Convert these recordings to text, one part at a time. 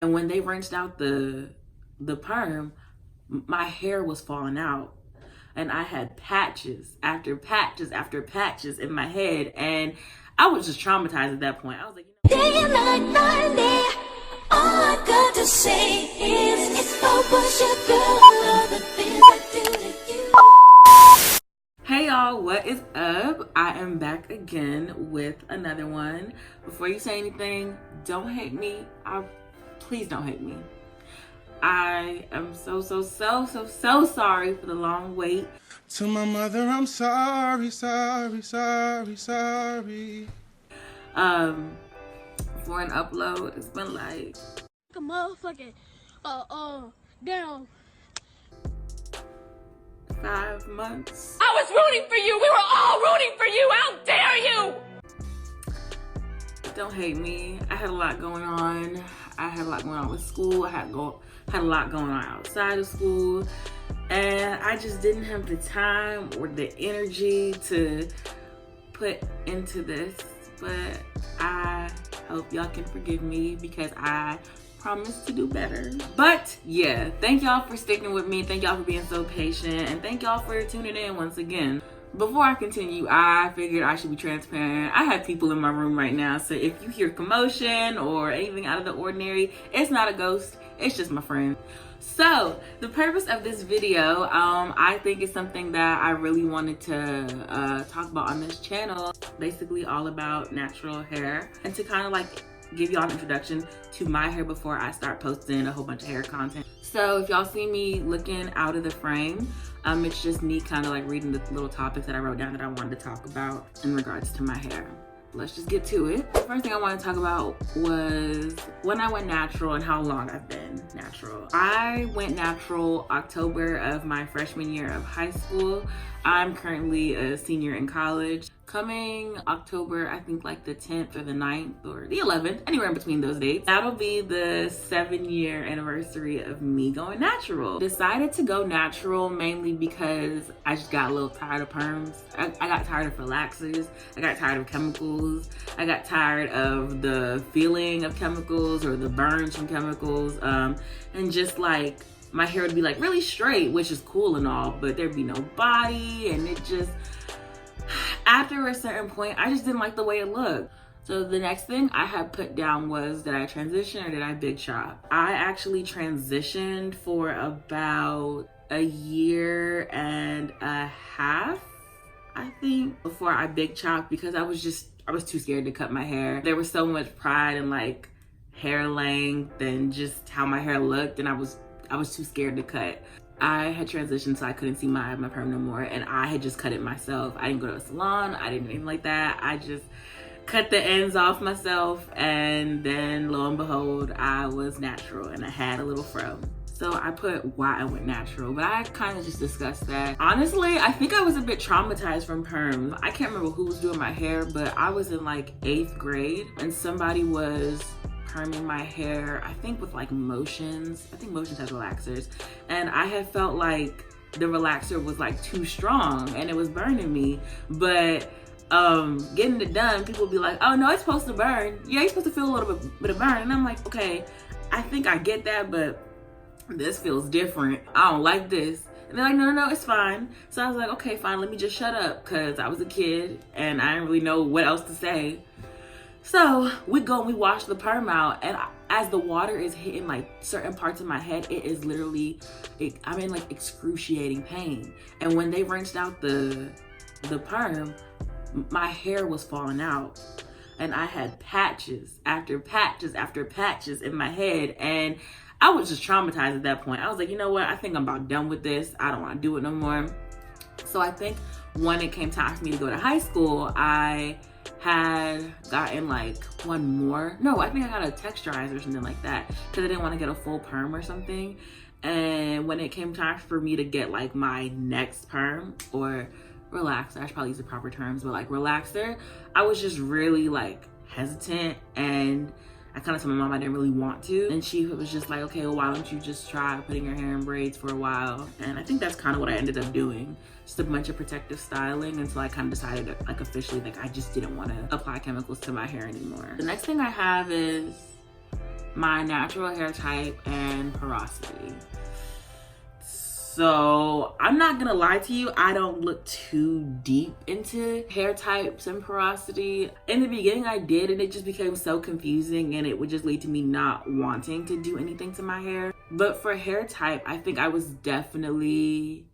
And when they rinsed out the perm, my hair was falling out. And I had patches after patches after patches in my head. And I was just traumatized at that point. I was like, day and night, day. All I got to say is it's over, girl. All the things I do to you. Hey y'all, what is up? I am back again with another one. Before you say anything, don't hate me. Please don't hate me. I am so sorry for the long wait. To my mother, I'm sorry. For an upload, it's been like a motherfucking down 5 months. I was rooting for you. We were all rooting for you. How dare you? Don't hate me. I had a lot going on. I had a lot going on with school. I had a lot going on outside of school. And I just didn't have the time or the energy to put into this. But I hope y'all can forgive me because I promise to do better. But yeah, thank y'all for sticking with me. Thank y'all for being so patient. And thank y'all for tuning in once again. Before I continue, I figured I should be transparent. I have people in my room right now, so if you hear commotion or anything out of the ordinary, it's not a ghost, it's just my friend. So, the purpose of this video, I think is something that I really wanted to talk about on this channel. Basically all about natural hair, and to kind of like give y'all an introduction to my hair before I start posting a whole bunch of hair content. So if y'all see me looking out of the frame, it's just me kind of like reading the little topics that I wrote down that I wanted to talk about in regards to my hair. Let's just get to it. The first thing I want to talk about was when I went natural and how long I've been natural. I went natural October of my freshman year of high school. I'm currently a senior in college. Coming October, I think like the 10th or the 9th or the 11th, anywhere in between those dates, that'll be the 7-year anniversary of me going natural. Decided to go natural mainly because I just got a little tired of perms. I got tired of relaxers. I got tired of chemicals. I got tired of the feeling of chemicals or the burns from chemicals. And just like my hair would be like really straight, which is cool and all, but there'd be no body, and it just, after a certain point, I just didn't like the way it looked. So the next thing I had put down was, did I transition or did I big chop? I actually transitioned for about a year and a half, I think, before I big chopped, because I was too scared to cut my hair. There was so much pride in like hair length and just how my hair looked, and I was too scared to cut. I had transitioned, so I couldn't see my perm no more, and I had just cut it myself. I didn't go to a salon, I didn't do anything like that. I just cut the ends off myself, and then lo and behold, I was natural and I had a little fro. So I put why I went natural, but I kind of just discussed that. Honestly, I think I was a bit traumatized from perms. I can't remember who was doing my hair, but I was in like 8th grade, and somebody was perming my hair, I think with like Motions. I think Motions has relaxers. And I had felt like the relaxer was like too strong and it was burning me. But getting it done, people would be like, oh no, it's supposed to burn. Yeah, you're supposed to feel a little bit of burn. And I'm like, okay, I think I get that, but this feels different. I don't like this. And they're like, no, it's fine. So I was like, okay, fine, let me just shut up, because I was a kid and I didn't really know what else to say. So we go and we wash the perm out, and as the water is hitting like certain parts of my head, it is literally, I'm in like excruciating pain. And when they rinsed out the perm, my hair was falling out, and I had patches after patches after patches in my head, and I was just traumatized at that point. I was like, you know what? I think I'm about done with this. I don't want to do it no more. So I think when it came time for me to go to high school, I had gotten like one more. No, I think I got a texturizer or something like that, because I didn't want to get a full perm or something. And when it came time for me to get like my next perm or relaxer, I should probably use the proper terms, but like relaxer, I was just really like hesitant, and I kind of told my mom I didn't really want to. And she was just like, okay, well, why don't you just try putting your hair in braids for a while? And I think that's kind of what I ended up doing. Just a bunch of protective styling until I kind of decided that, like, officially, like, I just didn't want to apply chemicals to my hair anymore. The next thing I have is my natural hair type and porosity. So I'm not gonna lie to you, I don't look too deep into hair types and porosity. In the beginning I did, and it just became so confusing, and it would just lead to me not wanting to do anything to my hair. But for hair type, I think I was definitely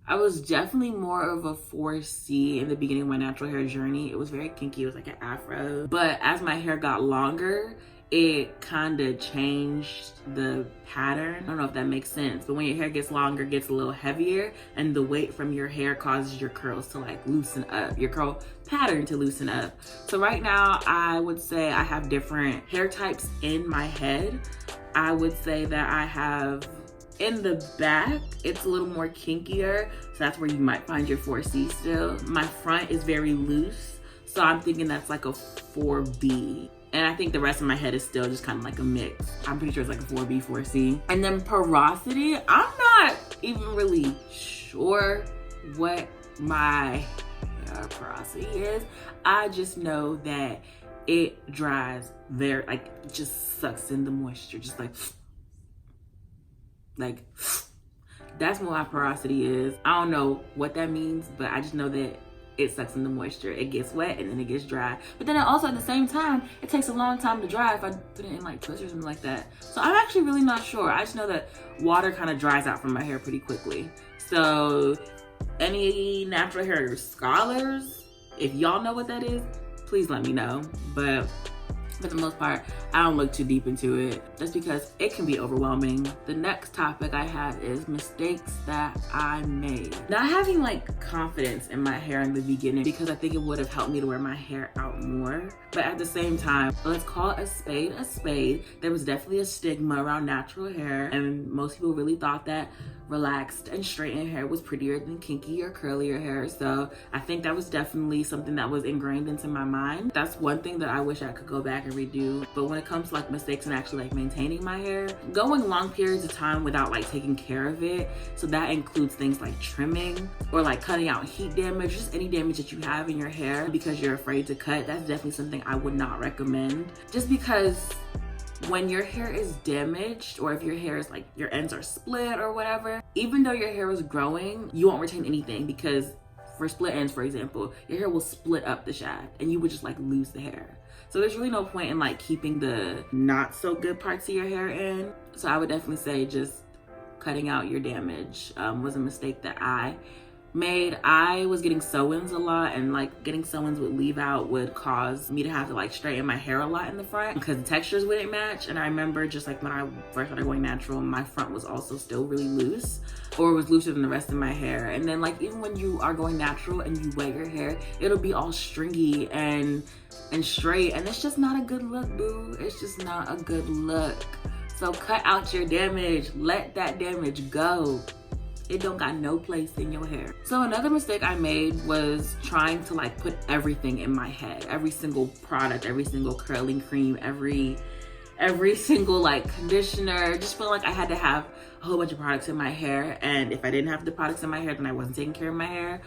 more of a 4C in the beginning of my natural hair journey. It was very kinky, it was like an afro. But as my hair got longer, it kind of changed the pattern. I don't know if that makes sense, but when your hair gets longer, it gets a little heavier, and the weight from your hair causes your curls to like loosen up, your curl pattern to loosen up. So right now, I would say I have different hair types in my head. I would say that I have, in the back, it's a little more kinkier, so that's where you might find your 4C still. My front is very loose, so I'm thinking that's like a 4B. And I think the rest of my head is still just kind of like a mix. I'm pretty sure it's like a 4B, 4C. And then porosity, I'm not even really sure what my hair porosity is. I just know that it dries very, like, it just sucks in the moisture, just like that's what my porosity is. I don't know what that means, but I just know that it sucks in the moisture. It gets wet and then it gets dry. But then also at the same time, it takes a long time to dry if I put it in like twists or something like that. So I'm actually really not sure. I just know that water kind of dries out from my hair pretty quickly. So any natural hair scholars, if y'all know what that is, please let me know. But for the most part, I don't look too deep into it just because it can be overwhelming. The next topic I have is mistakes that I made. Not having like confidence in my hair in the beginning, because I think it would have helped me to wear my hair out more. But at the same time, let's call a spade a spade. There was definitely a stigma around natural hair, and most people really thought that relaxed and straightened hair was prettier than kinky or curlier hair. So I think that was definitely something that was ingrained into my mind. That's one thing that I wish I could go back and redo. But when it comes to like mistakes and actually like maintaining my hair, going long periods of time without like taking care of it, so that includes things like trimming or like cutting out heat damage, just any damage that you have in your hair because you're afraid to cut, that's definitely something I would not recommend. Just because when your hair is damaged, or if your hair is like, your ends are split or whatever, even though your hair is growing, you won't retain anything, because for split ends, for example, your hair will split up the shaft and you would just like lose the hair. So there's really no point in like keeping the not so good parts of your hair in. So I would definitely say just cutting out your damage was a mistake that I made. I was getting sew-ins a lot, and like getting sew-ins with leave out would cause me to have to like straighten my hair a lot in the front because the textures wouldn't match. And I remember just like when I first started going natural, my front was also still really loose, or it was looser than the rest of my hair. And then like even when you are going natural and you wet your hair, it'll be all stringy and straight, and it's just not a good look, boo. It's just not a good look. So cut out your damage, let that damage go. It don't got no place in your hair. So another mistake I made was trying to like put everything in my head. Every single product, every single curling cream, every single like conditioner. Just feeling like I had to have a whole bunch of products in my hair. And if I didn't have the products in my hair, then I wasn't taking care of my hair.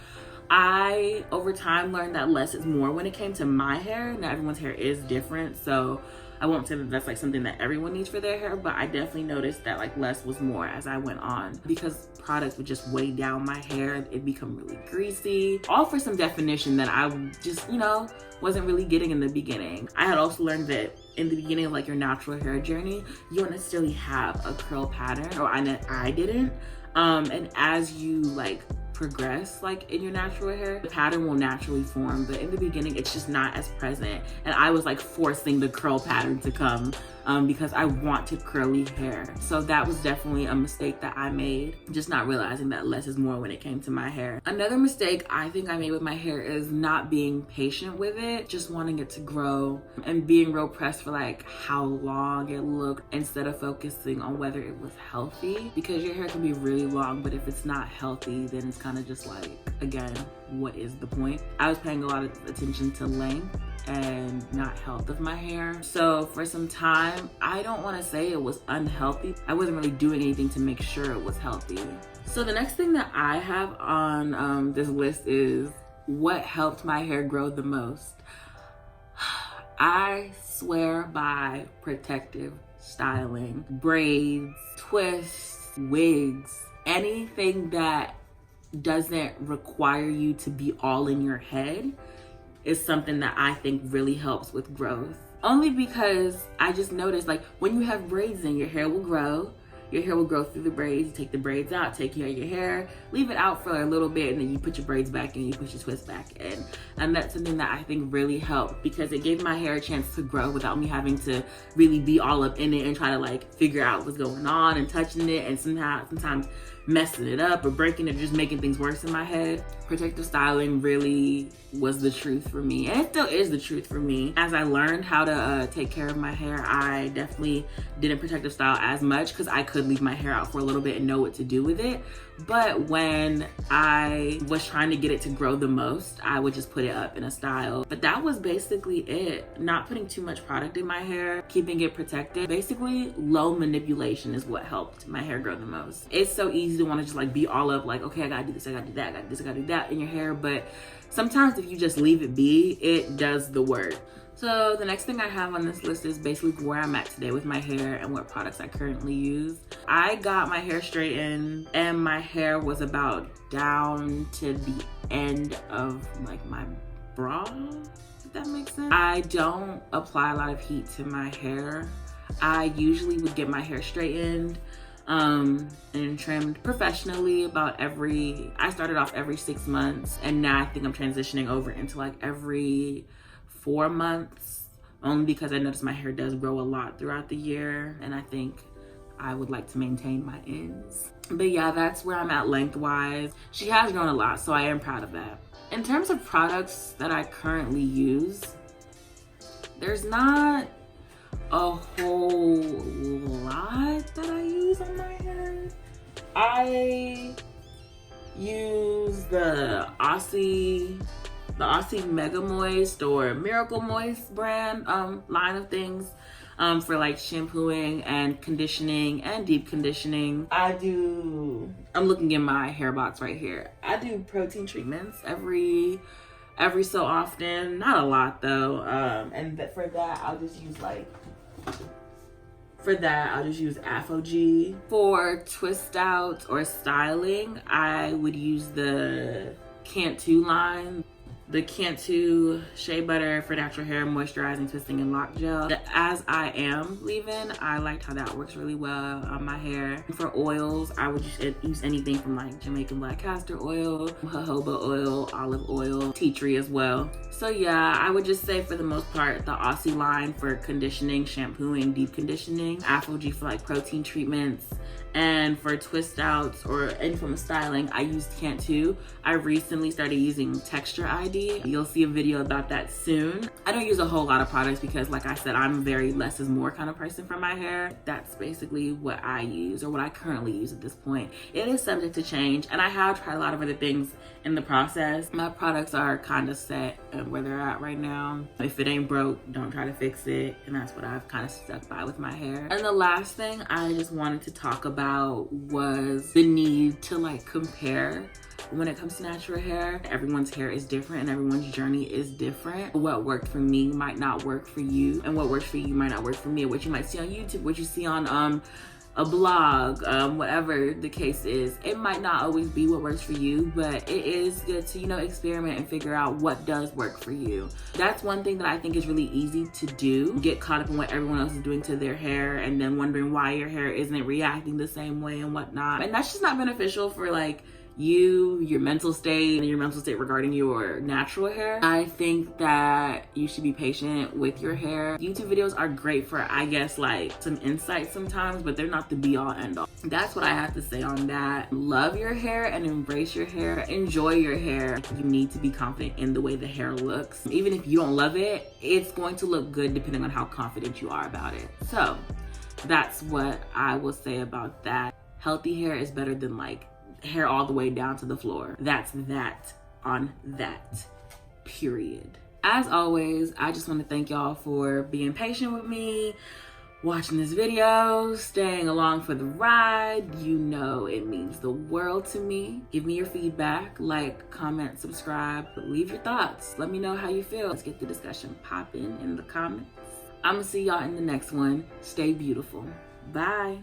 I, over time, learned that less is more when it came to my hair. Now everyone's hair is different, so I won't say that that's like something that everyone needs for their hair, but I definitely noticed that like less was more as I went on, because products would just weigh down my hair. It'd become really greasy, all for some definition that I just, you know, wasn't really getting in the beginning. I had also learned that in the beginning of like your natural hair journey, you don't necessarily have a curl pattern, or I didn't. And as you like progress like in your natural hair, the pattern will naturally form, but in the beginning it's just not as present. And I was like forcing the curl pattern to come because I wanted curly hair. So that was definitely a mistake that I made, just not realizing that less is more when it came to my hair. Another mistake I think I made with my hair is not being patient with it, just wanting it to grow and being real pressed for like how long it looked instead of focusing on whether it was healthy, because your hair can be really long, but if it's not healthy, then it's kind of just like, again, what is the point? I was paying a lot of attention to length and not health of my hair. So for some time, I don't want to say it was unhealthy. I wasn't really doing anything to make sure it was healthy. So the next thing that I have on this list is what helped my hair grow the most. I swear by protective styling, braids, twists, wigs, anything that doesn't require you to be all in your head is something that I think really helps with growth. Only because I just noticed, like, when you have braids in, your hair will grow. Your hair will grow through the braids. You take the braids out, take care of your hair, leave it out for a little bit, and then you put your braids back in, you put your twists back in. And that's something that I think really helped because it gave my hair a chance to grow without me having to really be all up in it and try to like figure out what's going on and touching it and sometimes messing it up or breaking it, just making things worse in my head. Protective styling really was the truth for me, and it still is the truth for me. As I learned how to take care of my hair, I definitely didn't protective style as much because I could leave my hair out for a little bit and know what to do with it. But when I was trying to get it to grow the most, I would just put it up in a style. But that was basically it. Not putting too much product in my hair, keeping it protected. Basically, low manipulation is what helped my hair grow the most. It's so easy to want to just like be all up like, okay, I gotta do this, I gotta do that, I gotta do this, I gotta do that in your hair. But sometimes if you just leave it be, it does the work. So the next thing I have on this list is basically where I'm at today with my hair and what products I currently use. I got my hair straightened and my hair was about down to the end of like my bra, if that makes sense. I don't apply a lot of heat to my hair. I usually would get my hair straightened and trimmed professionally I started off every 6 months, and now I think I'm transitioning over into like every 4 months, only because I noticed my hair does grow a lot throughout the year, and I think I would like to maintain my ends. But yeah, that's where I'm at lengthwise. She has grown a lot, so I am proud of that. In terms of products that I currently use, there's not a whole lot that I use on my hair. I use the Aussie Mega Moist or Miracle Moist brand line of things for like shampooing and conditioning and deep conditioning. I'm looking in my hair box right here. I do protein treatments every so often, not a lot though. And for that I'll just use AphoG. For twist outs or styling, I would use the Cantu line. The Cantu Shea Butter for natural hair moisturizing, twisting, and lock gel. The As I Am leave-in, I liked how that works really well on my hair. For oils, I would just use anything from like Jamaican black castor oil, jojoba oil, olive oil, tea tree as well. So yeah, I would just say for the most part, the Aussie line for conditioning, shampooing, deep conditioning, AphoG for like protein treatments, and for twist outs or any form of styling, I used Cantu. I recently started using Texture ID. You'll see a video about that soon. I don't use a whole lot of products because like I said, I'm a very less is more kind of person for my hair. That's basically what I use or what I currently use at this point. It is subject to change, and I have tried a lot of other things in the process. My products are kind of set where they're at right now. If it ain't broke, don't try to fix it. And that's what I've kind of stuck by with my hair. And the last thing I just wanted to talk about was the need to like compare when it comes to natural hair. Everyone's hair is different and everyone's journey is different. What worked for me might not work for you, and what works for you might not work for me. What you might see on YouTube, what you see on a blog, whatever the case is, it might not always be what works for you, but it is good to, experiment and figure out what does work for you. That's one thing that I think is really easy to do. Get caught up in what everyone else is doing to their hair and then wondering why your hair isn't reacting the same way and whatnot. And that's just not beneficial for like your mental state and your mental state regarding your natural hair. I think that you should be patient with your hair. YouTube videos are great for, I guess, like some insight sometimes, but they're not the be all end all. That's what I have to say on that. Love your hair and embrace your hair. Enjoy your hair. You need to be confident in the way the hair looks. Even if you don't love it, it's going to look good depending on how confident you are about it. So that's what I will say about that. Healthy hair is better than like hair all the way down to the floor. That's that on that, period. As always, I just want to thank y'all for being patient with me, watching this video, staying along for the ride. You know it means the world to me. Give me your feedback, like, comment, subscribe, leave your thoughts. Let me know how you feel. Let's get the discussion popping in the comments. I'm gonna see y'all in the next one. Stay beautiful. Bye.